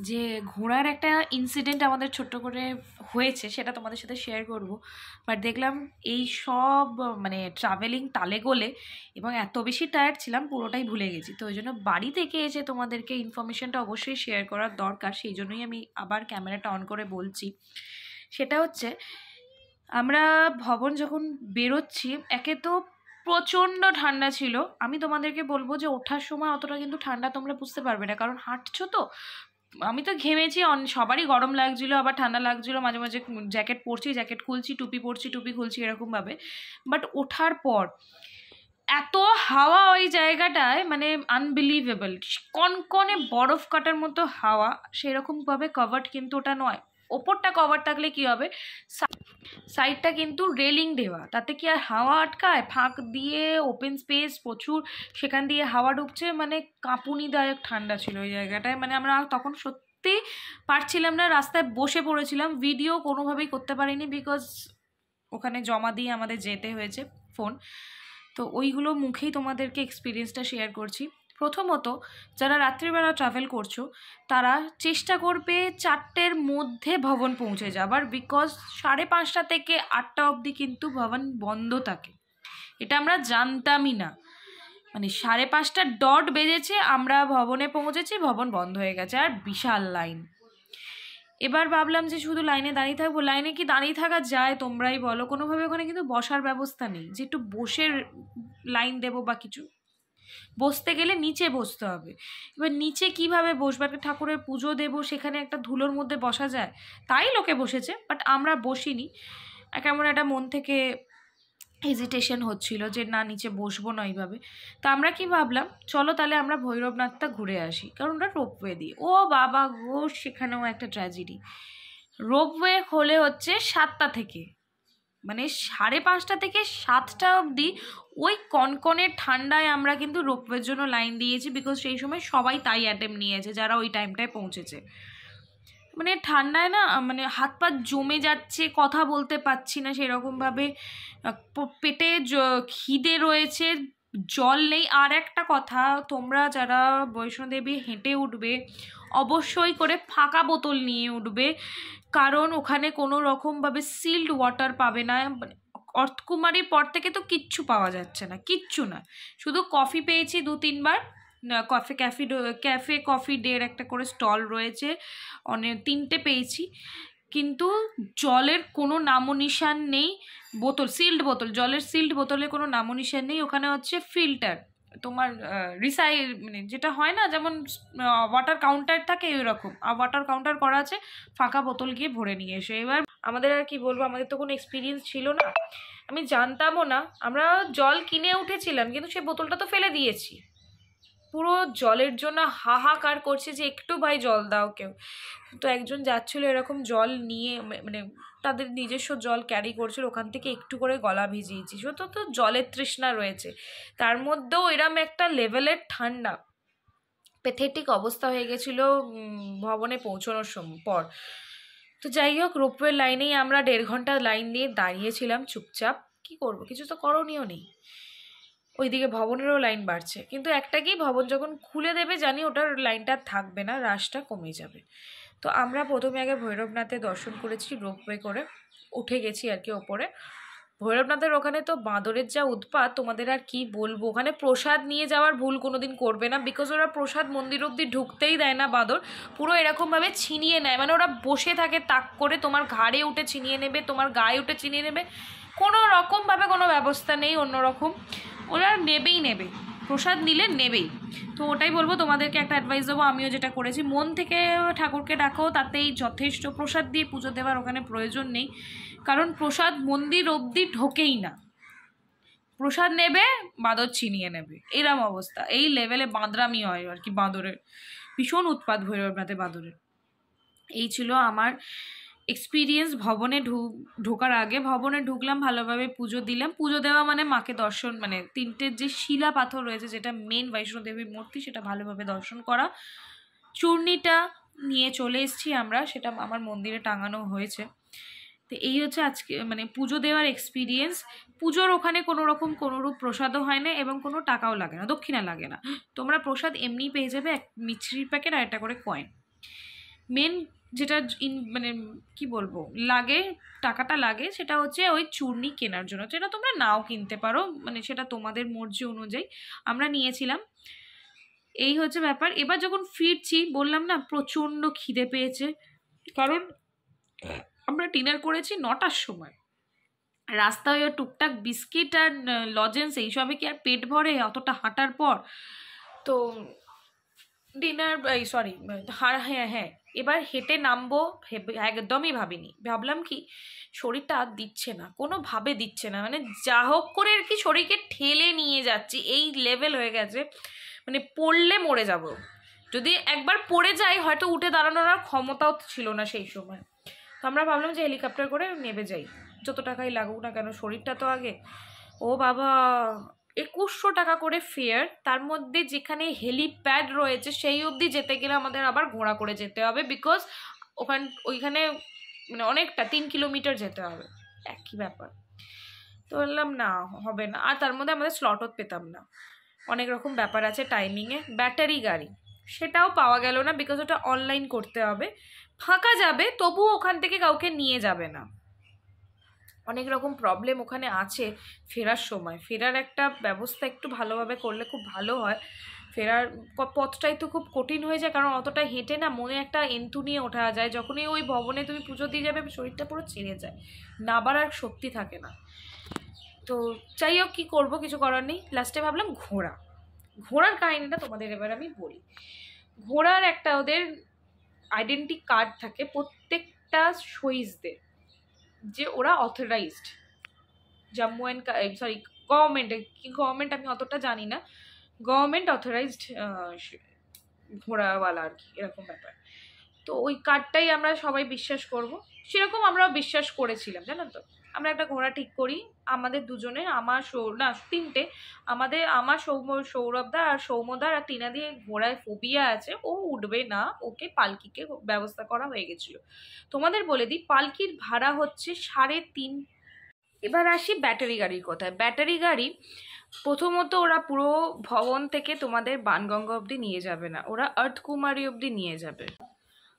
যে ঘোড়ার একটা ইনসিডেন্ট আমাদের ছোট্ট করে হয়েছে, সেটা তোমাদের সাথে শেয়ার করব। বাট দেখলাম এই সব মানে ট্রাভেলিং তালে গোলে এবং এত বেশি টায়ার্ড ছিলাম, পুরোটাই ভুলে গেছি। তো ওই জন্য বাড়ি থেকে এসে তোমাদেরকে ইনফরমেশনটা অবশ্যই শেয়ার করার দরকার, সেই জন্যই আমি আবার ক্যামেরাটা অন করে বলছি। সেটা হচ্ছে, আমরা ভবন যখন বেরোচ্ছি, একে তো প্রচণ্ড ঠান্ডা ছিল। আমি তোমাদেরকে বলবো যে ওঠার সময় অতটা কিন্তু ঠান্ডা তোমরা বুঝতে পারবে না, কারণ হাঁটছো তো। আমি তো ঘেমেছি, সবারই গরম লাগছিলো, আবার ঠান্ডা লাগছিলো, মাঝে মাঝে জ্যাকেট পরছি, জ্যাকেট খুলছি, টুপি পরছি, টুপি খুলছি, এরকমভাবে। বাট ওঠার পর এত হাওয়া ওই জায়গাটায়, মানে আনবিলিভেবল, কনকনে বরফ কাটার মতো হাওয়া। সেরকমভাবে কভার্ড কিন্তু ওটা নয়, ওপরটা কভার থাকলে কি হবে, সাইডটা কিন্তু রেলিং দেওয়া, তাতে কি আর হাওয়া আটকায়? ফাঁক দিয়ে ওপেন স্পেস প্রচুর, সেখান দিয়ে হাওয়া ঢুকছে, মানে কাঁপুনিদায়ক ঠান্ডা ছিল ওই জায়গাটায়। মানে আমরা তখন সত্যি পারছিলাম না, রাস্তায় বসে পড়েছিলাম। ভিডিও কোনোভাবেই করতে পারিনি, বিকজ ওখানে জমা দিয়ে আমাদের যেতে হয়েছে ফোন। তো ওইগুলো মুখেই তোমাদেরকে এক্সপিরিয়েন্সটা শেয়ার করছি। প্রথমত, যারা রাত্রিবেলা ট্রাভেল করছো তারা চেষ্টা করবে 4টের মধ্যে ভবন পৌঁছে যাবার, বিকজ 5:30 থেকে 8টা অবধি কিন্তু ভবন বন্ধ থাকে। এটা আমরা জানতামই না, মানে 5:30 ডট বেজেছে, আমরা ভবনে পৌঁছেছি, ভবন বন্ধ হয়ে গেছে, আর বিশাল লাইন। এবার ভাবলাম যে শুধু লাইনে দাঁড়িয়ে থাকবো। লাইনে কি দাঁড়িয়ে থাকা যায় তোমরাই বলো? কোনোভাবে ওখানে কিন্তু বসার ব্যবস্থা নেই যে একটু বসে লাইন দেবো বা কিছু। বসতে গেলে নিচে বসতে হবে। এবার নিচে কিভাবে বসবো? একটা ঠাকুরের পুজো দেবো, সেখানে একটা ধুলোর মধ্যে বসা যায়? তাই লোকে বসেছে, বাট আমরা বসিনি। কেমন একটা মন থেকে হেজিটেশন হচ্ছিল যে না, নিচে বসবো না এইভাবে। তো আমরা কি ভাবলাম, চলো তাহলে আমরা ভৈরবনাথটা ঘুরে আসি, কারণ ওটা রোপওয়ে দিয়ে। ও বাবা গো, সেখানেও একটা ট্র্যাজেডি। রোপওয়ে খোলে হচ্ছে 7টা থেকে, মানে 5:30 থেকে 7টা অবধি ওই কনকনে ঠান্ডায় আমরা কিন্তু রোপওয়ের জন্য লাইন দিয়েছি, বিকজ সেই সময় সবাই তাই অ্যাটেম্প নিয়েছে যারা ওই টাইমটায় পৌঁছেছে। মানে ঠান্ডায় না, মানে হাত পা জমে যাচ্ছে, কথা বলতে পারছি না সেরকমভাবে, পেটে খিদে রয়েছে, জল নেই। আর একটা কথা, তোমরা যারা বৈষ্ণোদেবী হেঁটে উঠবে, অবশ্যই করে ফাঁকা বোতল নিয়ে উঠবে, কারণ ওখানে কোনো রকমভাবে সিল্ড ওয়াটার পাবে না। অর্থকুমারীর পর থেকে তো কিচ্ছু পাওয়া যাচ্ছে না, কিচ্ছু না। শুধু কফি পেয়েছি 2-3বার, ক্যাফে কফি ডের একটা করে স্টল রয়েছে, অনেক 3টে পেয়েছি, কিন্তু জলের কোনো নামোনিশান নেই। বোতল, সিল্ড বোতল, জলের সিল্ড বোতলের কোনো নামোনিশান নেই। ওখানে হচ্ছে ফিল্টার, তোমার মানে যেটা হয় না, যেমন ওয়াটার কাউন্টার থাকে ওইরকম, আর ওয়াটার কাউন্টার করা আছে, ফাঁকা বোতল গিয়ে ভরে নিয়ে এসে। এবার আমাদের আর কি বলবো, আমাদের তো কোনো এক্সপিরিয়েন্স ছিল না, আমি জানতামও না। আমরা জল কিনে উঠেছিলাম, কিন্তু সেই বোতলটা তো ফেলে দিয়েছি। পুরো জলের জন্য হাহাকার করছে যে একটু ভাই জল দাও কেউ। তো একজন যাচ্ছিল এরকম জল নিয়ে, মানে তাদের নিজস্ব জল ক্যারি করছিল, ওখান থেকে একটু করে গলা ভিজিয়েছি। তো তো জলের তৃষ্ণা রয়েছে, তার মধ্যেও এরম একটা লেভেলের ঠান্ডা, প্যাথেটিক অবস্থা হয়ে গেছিলো ভবনে পৌঁছানোর পর। তো যাই হোক, রোপওয়ের লাইনেই আমরা 1.5 ঘন্টা লাইন দিয়ে দাঁড়িয়েছিলাম চুপচাপ। কি করব, কিছু তো করণীয় নেই। ওইদিকে ভবনেরও লাইন বাড়ছে, কিন্তু একটা কি, ভবন যখন খুলে দেবে জানি ওটার লাইনটা থাকবে না, রাশটা কমে যাবে। তো আমরা প্রথমে আগে ভৈরবনাথে দর্শন করেছি, রোপওয়ে করে উঠে গেছি আর কি ওপরে। ভৈরবনাথের ওখানে তো বাঁদরের যা উৎপাত, তোমাদের আর কি বলবো। ওখানে প্রসাদ নিয়ে যাওয়ার ভুল কোনোদিন করবে না, বিকজ ওরা প্রসাদ মন্দির অবধি ঢুকতেই দেয় না বাঁদর, পুরো এরকমভাবে ছিনিয়ে নেয়। মানে ওরা বসে থাকে তাক করে, তোমার ঘাড়ে উঠে ছিনিয়ে নেবে, তোমার গায়ে উঠে ছিনিয়ে নেবে, কোনো রকমভাবে কোনো ব্যবস্থা নেই অন্যরকম, ওরা নেবেই নেবে, প্রসাদ নিলে নেবেই। তো ওটাই বলবো তোমাদেরকে, একটা অ্যাডভাইস দেবো, আমিও যেটা করেছি, মন থেকে ঠাকুরকে ডাকো, তাতেই যথেষ্ট। প্রসাদ দিয়ে পুজো দেওয়ার ওখানে প্রয়োজন নেই, কারণ প্রসাদ মন্দির অবধি ঢোকেই না, প্রসাদ নেবে বাঁদর ছিনিয়ে নেবে, এরম অবস্থা। এই লেভেলে বাঁদরামি হয় আর কি, বাঁদরের ভীষণ উৎপাত ভৈরবনাথে বাঁদরের। এই ছিল আমার এক্সপিরিয়েন্স ভবনে ঢোকার আগে। ভবনে ঢুকলাম, ভালোভাবে পুজো দিলাম। পুজো দেওয়া মানে মাকে দর্শন, মানে 3টে যে শিলা পাথর রয়েছে, যেটা মেন বৈষ্ণোদেবীর মূর্তি, সেটা ভালোভাবে দর্শন করা। চূর্ণিটা নিয়ে চলে এসেছি আমরা, সেটা আমার মন্দিরে টাঙানো হয়েছে। তো এই হচ্ছে আজকে মানে পুজো দেওয়ার এক্সপিরিয়েন্স। পুজোর ওখানে কোনো রকম কোনোরূপ প্রসাদও হয় না, এবং কোনো টাকাও লাগে না, দক্ষিণা লাগে না। তোমরা প্রসাদ এমনি পেয়ে যাবে, এক মিছরির প্যাকেট আর একটা করে কয়েন। মেন যেটা মানে কি বলবো লাগে, টাকাটা লাগে, সেটা হচ্ছে ওই চূর্ণি কেনার জন্য, যেটা তোমরা নাও কিনতে পারো, মানে সেটা তোমাদের মর্জি অনুযায়ী। আমরা নিয়েছিলাম, এই হচ্ছে ব্যাপার। এবার যখন ফিরছি, বললাম না প্রচণ্ড খিদে পেয়েছে, কারণ আমরা ডিনার করেছি 9টার সময়। রাস্তায় ওই টুকটাক বিস্কিট আর লজেন্স এইসবে কি আর পেট ভরে অতটা হাঁটার পর? তো ডিনার, হ্যাঁ, এবার হেঁটে নামবো একদমই ভাবিনি। ভাবলাম কি, শরীরটা আর দিচ্ছে না, কোনোভাবে দিচ্ছে না, মানে যা হোক করে আর কি শরীরকে ঠেলে নিয়ে যাচ্ছি, এই লেভেল হয়ে গেছে। মানে পড়লে মরে যাব, যদি একবার পড়ে যাই হয়তো উঠে দাঁড়ানোর আর ক্ষমতাও ছিল না সেই সময়। তো আমরা ভাবলাম যে হেলিকপ্টার করে নেমে যাই, যত টাকাই লাগুক না কেন, শরীরটা তো আগে। ও বাবা, 2100 টাকা করে ফেয়ার, তার মধ্যে যেখানে হেলিপ্যাড রয়েছে সেই অবধি যেতে গেলে আমাদের আবার ঘোড়া করে যেতে হবে, বিকজ ওইখানে মানে অনেকটা 3 কিলোমিটার যেতে হবে, একই ব্যাপার। তো বললাম না, হবে না। আর তার মধ্যে আমাদের স্লটও পেতাম না, অনেক রকম ব্যাপার আছে টাইমিংয়ে। ব্যাটারি গাড়ি সেটাও পাওয়া গেল না, বিকজ ওটা অনলাইন করতে হবে। ফাঁকা যাবে, তবুও ওখান থেকে কাউকে নিয়ে যাবে না, অনেক রকম প্রবলেম ওখানে আছে। ফেরার সময় ফেরার একটা ব্যবস্থা একটু ভালোভাবে করলে খুব ভালো হয়। ফেরার পথটাই তো খুব কঠিন হয়ে যায়, কারণ অতটা হেঁটে না মনে একটা এন্থু নিয়ে ওঠা যায়। যখনই ওই ভবনে তুমি পুজো দিয়ে যাবে, শরীরটা পুরো ছেড়ে যায়, নাবার আর শক্তি থাকে না। তো যাই হোক, কী করবো, কিছু করার নেই। লাস্টে ভাবলাম ঘোড়ার কাহিনিটা তোমাদের এবার আমি বলি। ঘোড়ার একটা ওদের আইডেন্টি কার্ড থাকে প্রত্যেকটা শহীদদের, যে ওরা অথরাইজড জম্মু অ্যান্ড গভর্নমেন্ট আমি অতটা জানি না, গভর্নমেন্ট অথরাইজড ঘোড়াওয়ালা আর কি, এরকম ব্যাপার। তো ওই কার্ডটাই আমরা সবাই বিশ্বাস করব, সেরকম আমরাও বিশ্বাস করেছিলাম, জানো তো। আমরা একটা ঘোড়া ঠিক করি, আমাদের দুজনের, আমার 3টে, আমার সৌরভদা আর সৌমদার আর টিনাদি ঘোড়ায় ফোবিয়া আছে, ও উঠবে না, ওকে পালকিকে ব্যবস্থা করা হয়ে গেছিল। তোমাদের বলে দিই, পালকির ভাড়া হচ্ছে 3.5। এবার আসি ব্যাটারি গাড়ির কথায়। ব্যাটারি গাড়ি প্রথমত ওরা পুরো ভবন থেকে তোমাদের বাণগঙ্গা অবধি নিয়ে যাবে না, ওরা আর্থকুমারী অবধি নিয়ে যাবে,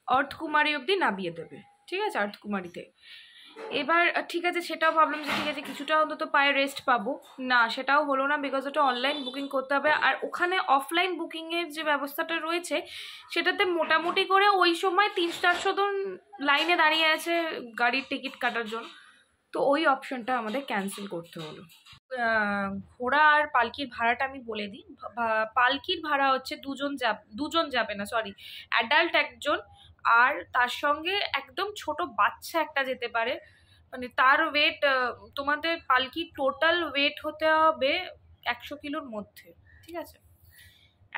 আর্থকুমারী অবধি নামিয়ে দেবে, ঠিক আছে, আর্থকুমারীতে। এবার ঠিক আছে, সেটাও ভাবলাম যে ঠিক আছে কিছুটা অন্তত পায়ে রেস্ট পাবো, না সেটাও হলো না, বিকজ ওটা অনলাইন বুকিং করতে হবে। আর ওখানে অফলাইন বুকিংয়ের যে ব্যবস্থাটা রয়েছে সেটাতে মোটামুটি করে ওই সময় 300-400 জন লাইনে দাঁড়িয়ে আছে গাড়ির টিকিট কাটার জন্য, তো ওই অপশনটা আমাদের ক্যান্সেল করতে হলো। ঘোড়া আর পালকির ভাড়াটা আমি বলে দিই। পালকির ভাড়া হচ্ছে দুজন যাবে না, সরি, অ্যাডাল্ট একজন, আর তার সঙ্গে একদম ছোট বাচ্চা একটা যেতে পারে। মানে তার ওয়েট, তোমাদের পালকি টোটাল ওয়েট হতে হবে 100 কিলোর মধ্যে, ঠিক আছে,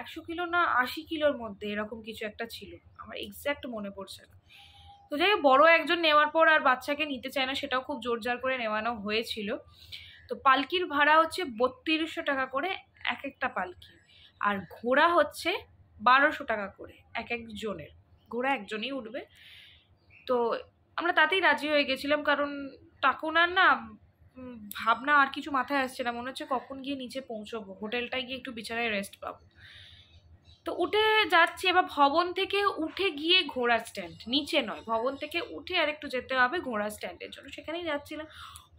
100 কিলো না 80 কিলোর মধ্যে এরকম কিছু একটা ছিল, আমার এক্স্যাক্ট মনে পড়ছে না। তো যাই হোক, বড় একজন নেওয়ার পর আর বাচ্চাকে নিতে চায় না, সেটাও খুব জোরজার করে নেওয়ানো হয়েছিল। তো পালকির ভাড়া হচ্ছে 3200 টাকা করে এক একটা পালকি, আর ঘোড়া হচ্ছে 1200 টাকা করে এক একজনের, ঘোড়া একজনই উঠবে। তো আমরা তাতেই রাজি হয়ে গেছিলাম, কারণ টাকুনার না ভাবনা আর কিছু মাথায় আসছে না, মনে হচ্ছে কখন গিয়ে নিচে পৌঁছবো, হোটেলটায় গিয়ে একটু বিছানায় রেস্ট পাবো। তো উঠে যাচ্ছি, এবার ভবন থেকে উঠে গিয়ে ঘোড়া স্ট্যান্ড, নিচে নয়, ভবন থেকে উঠে আর একটু যেতে হবে ঘোড়া স্ট্যান্ডের জন্য, সেখানেই যাচ্ছিলাম।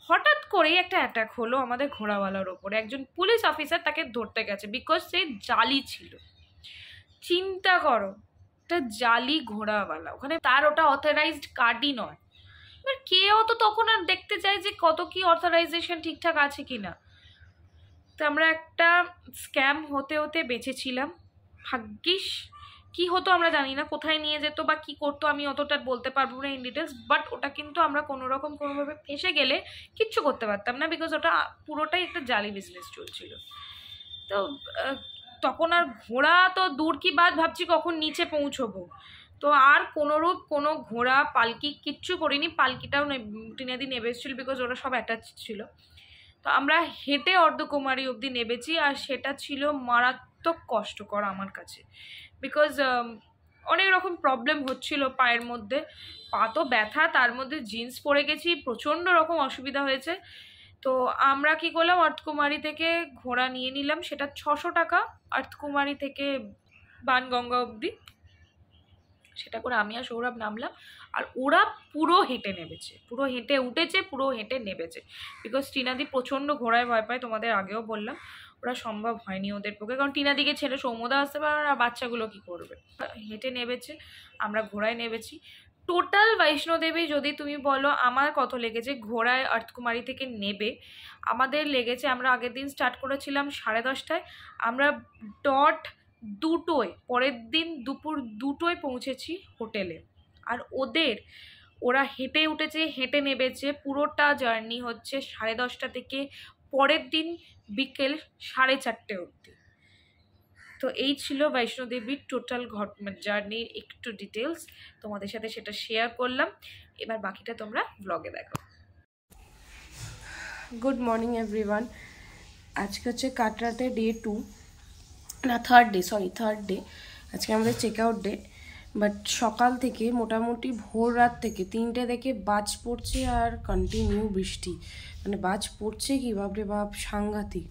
হঠাৎ করেই একটা অ্যাটাক হলো আমাদের ঘোড়াওয়ালার ওপরে, একজন পুলিশ অফিসার তাকে ধরতে গেছে, বিকজ সে জালি ছিল। চিন্তা করো, একটা জালি ঘোড়াওয়ালা, ওখানে তার ওটা অথরাইজড কার্ডই নয়। এবার কেউ তো তখন আর দেখতে চাই যে কত কি অথরাইজেশন ঠিকঠাক আছে কিনা। তো আমরা একটা স্ক্যাম হতে হতে বেঁচেছিলাম, ভাগ্যিস কি হতো আমরা জানি না, কোথায় নিয়ে যেত বা কি করতো আমি অতটা বলতে পারবো না ইন ডিটেলস, বাট ওটা কিন্তু আমরা কোনোরকম কোনোভাবে ফেঁসে গেলে কিচ্ছু করতে পারতাম না, বিকজ ওটা পুরোটাই একটা জালি বিজনেস চলছিল। তো তখন আর ঘোড়া তো দূর কি বাদ, ভাবছি কখন নিচে পৌঁছবো। তো আর কোনোরূপ কোনো ঘোড়া পালকি কিচ্ছু করিনি, পালকিটাও টিনাদি নেবে এসেছিল, বিকজ ওরা সব অ্যাটাচ ছিল। তো আমরা হেঁটে অর্ধকুমারী অবধি নেবেছি, আর সেটা ছিল মারাত্মক কষ্টকর আমার কাছে, বিকজ অনেক রকম প্রবলেম হচ্ছিল পায়ের মধ্যে, পা তো ব্যথা, তার মধ্যে জিন্স পরে গেছি, প্রচণ্ড রকম অসুবিধা হয়েছে। তো আমরা কি করলাম, আর্থকুমারী থেকে ঘোড়া নিয়ে নিলাম, সেটা 600 টাকা আর্থকুমারী থেকে বাণগঙ্গা অবধি, সেটা করে আমি আর সৌরভ নামলাম। আর ওরা পুরো হেঁটে নেমেছে, পুরো হেঁটে উঠেছে, পুরো হেঁটে নেমেছে, বিকজ টিনাদি প্রচণ্ড ঘোড়ায় ভয় পায়, তোমাদের আগেও বললাম, ওরা সম্ভব হয়নি ওদের পক্ষে, কারণ টিনাদিকে ছেড়ে সৌম্যদা আসতে পারে আর বাচ্চাগুলো কি করবে। হেঁটে নেমেছে, আমরা ঘোড়ায় নেমেছি। টোটাল বৈষ্ণোদেবী যদি তুমি বলো আমার কত লেগেছে, ঘোড়ায় আর্থকুমারী থেকে নেবে আমাদের লেগেছে, আমরা আগের দিন স্টার্ট করেছিলাম 10:30টায়, আমরা ডট 2টোয় পরের দিন দুপুর 2টোয় পৌঁছেছি হোটেলে। আর ওরা হেঁটে উঠেছে, হেঁটে নেমেছে, পুরোটা জার্নি হচ্ছে 10:30 থেকে পরের দিন বিকেল 4:30 অবধি। তো এই ছিল বৈষ্ণোদেবীর টোটাল জার্নির একটু ডিটেলস, তোমাদের সাথে সেটা শেয়ার করলাম। এবার বাকিটা তোমরা ব্লগে দেখো। গুড মর্নিং এভরিওয়ান, আজকে হচ্ছে কাটরাতে ডে 2 না থার্ড ডে, আজকে আমাদের চেক আউট ডে। বাট সকাল থেকে মোটামুটি ভোর রাত থেকে 3টে থেকে বাজ পড়ছে আর কন্টিনিউ বৃষ্টি, মানে বাজ পড়ছে কি বাপরে বাপ সাংঘাতিক।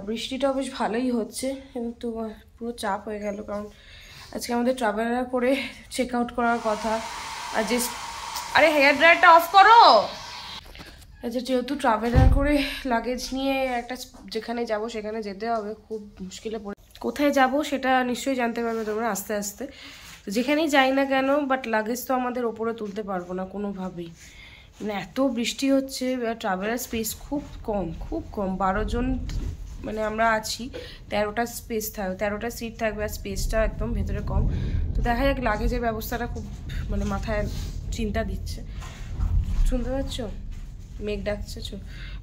বৃষ্টিটাও বেশ ভালোই হচ্ছে, কিন্তু পুরো চাপ হয়ে গেল, কারণ আজকে আমাদের ট্রাভেলার করে চেক আউট করার কথা। আর যে আরে হেয়ার ড্রায়ারটা অফ করো, আচ্ছা যেহেতু ট্রাভেলার করে লাগেজ নিয়ে একটা যেখানে যাব সেখানে যেতে হবে, খুব মুশকিলে পড়ে। কোথায় যাব সেটা নিশ্চয়ই জানতে পারবে তোমরা আস্তে আস্তে। তো যেখানেই যাই না কেন, বাট লাগেজ তো আমাদের ওপরে তুলতে পারবো না কোনোভাবেই, মানে এত বৃষ্টি হচ্ছে। ট্রাভেলার স্পেস খুব কম 12 জন মানে আমরা আছি, 13টা স্পেস থাকবে, 13টা সিট থাকবে, আর স্পেসটা একদম ভেতরে কম। তো দেখা যাক, লাগেজের ব্যবস্থাটা খুব মানে মাথায় চিন্তা দিচ্ছে। শুনতে পাচ্ছ মেঘ ডাকছে,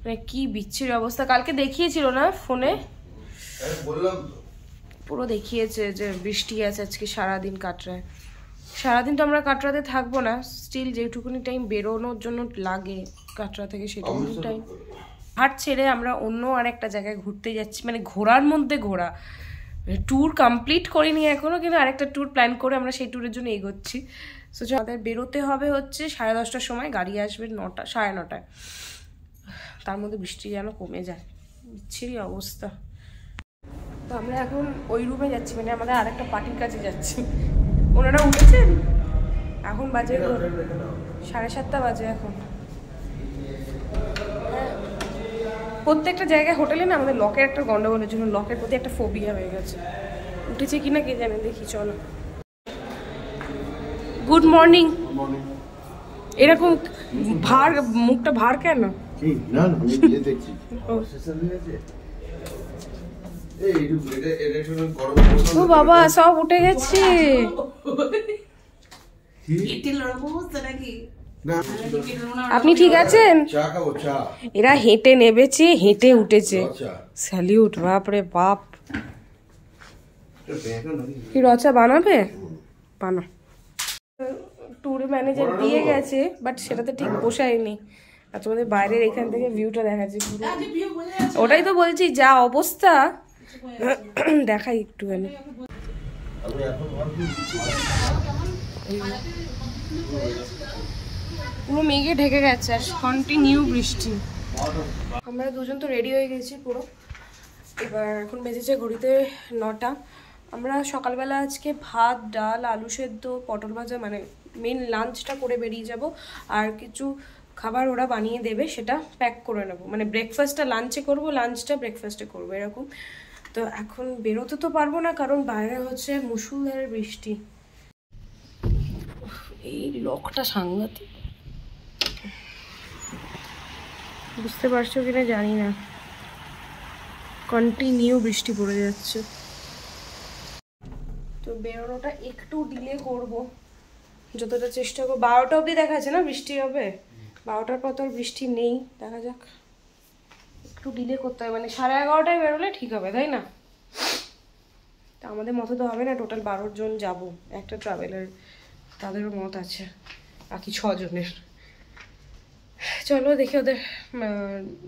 মানে কি বিচ্ছির অবস্থা। কালকে দেখিয়েছিল না ফোনে, বললাম পুরো দেখিয়েছে যে বৃষ্টি আছে আজকে সারাদিন কাটরায়। সারাদিন তো আমরা কাটরাতে থাকবো না, স্টিল যেটুকুনি টাইম বেরোনোর জন্য লাগে কাটরা থেকে সেটুকুনি টাইম হাট ছেড়ে আমরা অন্য আরেকটা জায়গায় ঘুরতে যাচ্ছি, মানে ঘোরার মধ্যে ঘোরা। ট্যুর কমপ্লিট করিনি এখনো, কিন্তু আরেকটা ট্যুর প্ল্যান করে আমরা সেই ট্যুরের জন্য এগোচ্ছি। সো আমাদের বেরোতে হবে হচ্ছে 10:30টার সময়, গাড়ি আসবে 9টা 9:30টায়, তার মধ্যে বৃষ্টি যেন কমে যায়। বিচ্ছিরি অবস্থা। তো আমরা এখন ওই রুমে যাচ্ছি, মানে আমাদের আরেকটা পার্টির কাছে যাচ্ছি। ওনারা উঠেছেন, এখন বাজে 7:30 বাজে এখন। প্রত্যেকটা জায়গায় হোটেলে না আমাদের লকের একটা গন্ডগোলের জন্য লকের প্রতি একটা ফোবিয়া হয়ে গেছে। উঠেছে কিনা কে জানে, দেখি চলো। Good morning. এরকম ভার, মুখটা ভার কেন? ও বাবা, সব উঠে গেছে। আপনি ঠিক আছেন? এরা হেঁটে নেবেছে, হেঁটে উঠেছে। স্যালিউট, বাপরে বাপ। কি রচা বানাবে? বানা। ট্যুর ম্যানেজার দিয়ে গেছে, বাট সেটাতে ঠিক পোষায়নি। আর তোমাদের বাইরের এখান থেকে ভিউটা দেখাচ্ছি পুরো। ওটাই তো বলছি, যা অবস্থা। দেখাই একটুখানি। পুরো মেঘে ঢেকে গেছে আর কন্টিনিউ বৃষ্টি। আমরা দুজন তো রেডি হয়ে গেছি পুরো। এবার এখন বেজেছে ঘড়িতে 9টা। আমরা সকালবেলা আজকে ভাত, ডাল, আলু সেদ্ধ, পটল ভাজা, মানে মেন লাঞ্চটা করে বেরিয়ে যাব। আর কিছু খাবার ওরা বানিয়ে দেবে, সেটা প্যাক করে নেব। মানে ব্রেকফাস্টটা লাঞ্চে করব, লাঞ্চটা ব্রেকফাস্টে করবো, এরকম। তো এখন বেরোতে তো পারবো না, কারণ বাইরে হচ্ছে মুষলধারে বৃষ্টি। এই লকটা সাংঘাতিক, বুঝতে পারছো কিনা জানি না, কন্টিনিউ বৃষ্টি পড়ে যাচ্ছে। তো বেরোনোটা একটু ডিলে করব, যতটা চেষ্টা করবো। 12টা অবধি দেখাচ্ছে না বৃষ্টি হবে, 12টার পর তো আর বৃষ্টি নেই, দেখা যাক। একটু ডিলে করতে হবে, মানে 11:30টায় বেরোলে ঠিক হবে, তাই না? তা আমাদের মতো তো হবে না, টোটাল 12 জন যাব একটা ট্রাভেলার, তাদেরও মত আছে, বাকি 6 জনের। চলো দেখি ওদের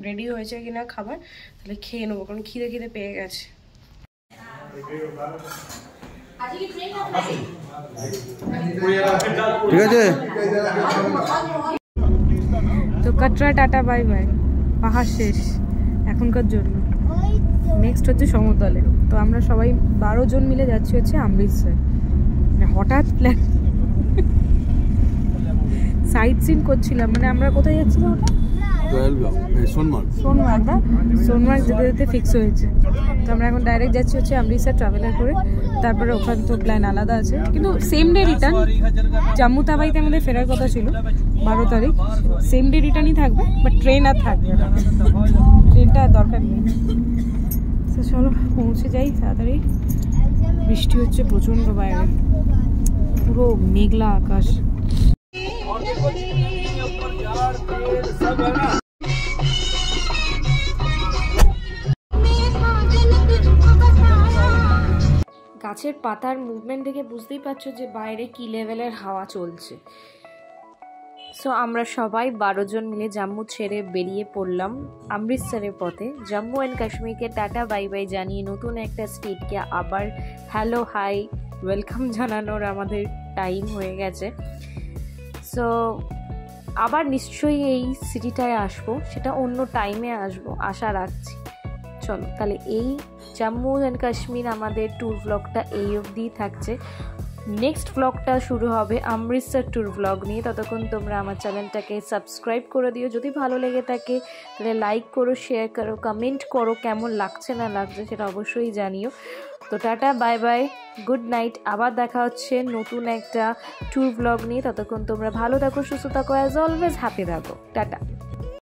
রেডি হয়েছে কিনা খাবার, তাহলে খেয়ে নেবো, কারণ খিদে খিদে পেয়ে গেছে। ঠিক আছে। তো কাটরা টাটা বাই বাই, পাহাড় শেষ এখনকার জন্য। নেক্সট হচ্ছে সমতলে। তো আমরা সবাই 12 জন মিলে যাচ্ছি হচ্ছে অমৃতসর। মানে হঠাৎ প্ল্যান, সাইট সিন করছিলাম। মানে আমরা কোথায় যাচ্ছিলাম ওটা? সোনমার্গ না? সোনমার্গ যেতে যেতে ফিক্স হয়েছে। তো আমরা এখন ডাইরেক্ট যাচ্ছি হচ্ছে অমৃতসর ট্রাভেলার করে। তারপরে ওখান তো প্ল্যান আলাদা আছে, কিন্তু সেম ডে রিটার্ন। জম্মু তাওয়াইতে আমাদের ফেরার কথা ছিল 12 তারিখ, সেম ডে রিটার্নই থাকবে, বাট ট্রেন আর থাকবে না, ট্রেনটা আর দরকার নেই। তো চলো পৌঁছে যাই তাড়াতাড়ি। বৃষ্টি হচ্ছে প্রচণ্ড বাইরে, পুরো মেঘলা আকাশ। গাছের পাতার মুভমেন্ট দেখে বুঝতেই পারছো যে বাইরে কি লেভেলের হাওয়া চলছে। সো আমরা সবাই 12 জন মিলে জম্মু ছেড়ে বেরিয়ে পড়লাম অমৃতসরের পথে। জম্মু অ্যান্ড কাশ্মীরকে টাটা বাই বাই জানিয়ে নতুন একটা স্টেটকে আবার হ্যালো হাই ওয়েলকাম জানানোর আমাদের টাইম হয়ে গেছে। সো আবার নিশ্চয়ই এই সিটিটায় আসবো, সেটা অন্য টাইমে আসবো, আশা রাখছি। চলো তাহলে এই জম্মু অ্যান্ড কাশ্মীর আমাদের ট্যুর ব্লগটা এই অবধিই থাকছে। নেক্সট ব্লগটা শুরু হবে অমৃতসর ট্যুর ব্লগ নিয়ে। ততক্ষণ তোমরা আমার চ্যানেলটাকে সাবস্ক্রাইব করে দিও, যদি ভালো লেগে থাকে তাহলে লাইক করো, শেয়ার করো, কমেন্ট করো, কেমন লাগছে না লাগছে সেটা অবশ্যই জানিও। তো tata bye bye, good night. আবার দেখা হচ্ছে নতুন একটা ট্যুর ব্লগ নিয়ে। ততক্ষণ তোমরা ভালো থাকো, সুস্থ থাকো, অ্যাজ অলওয়েজ হ্যাপি থাকো। টাটা।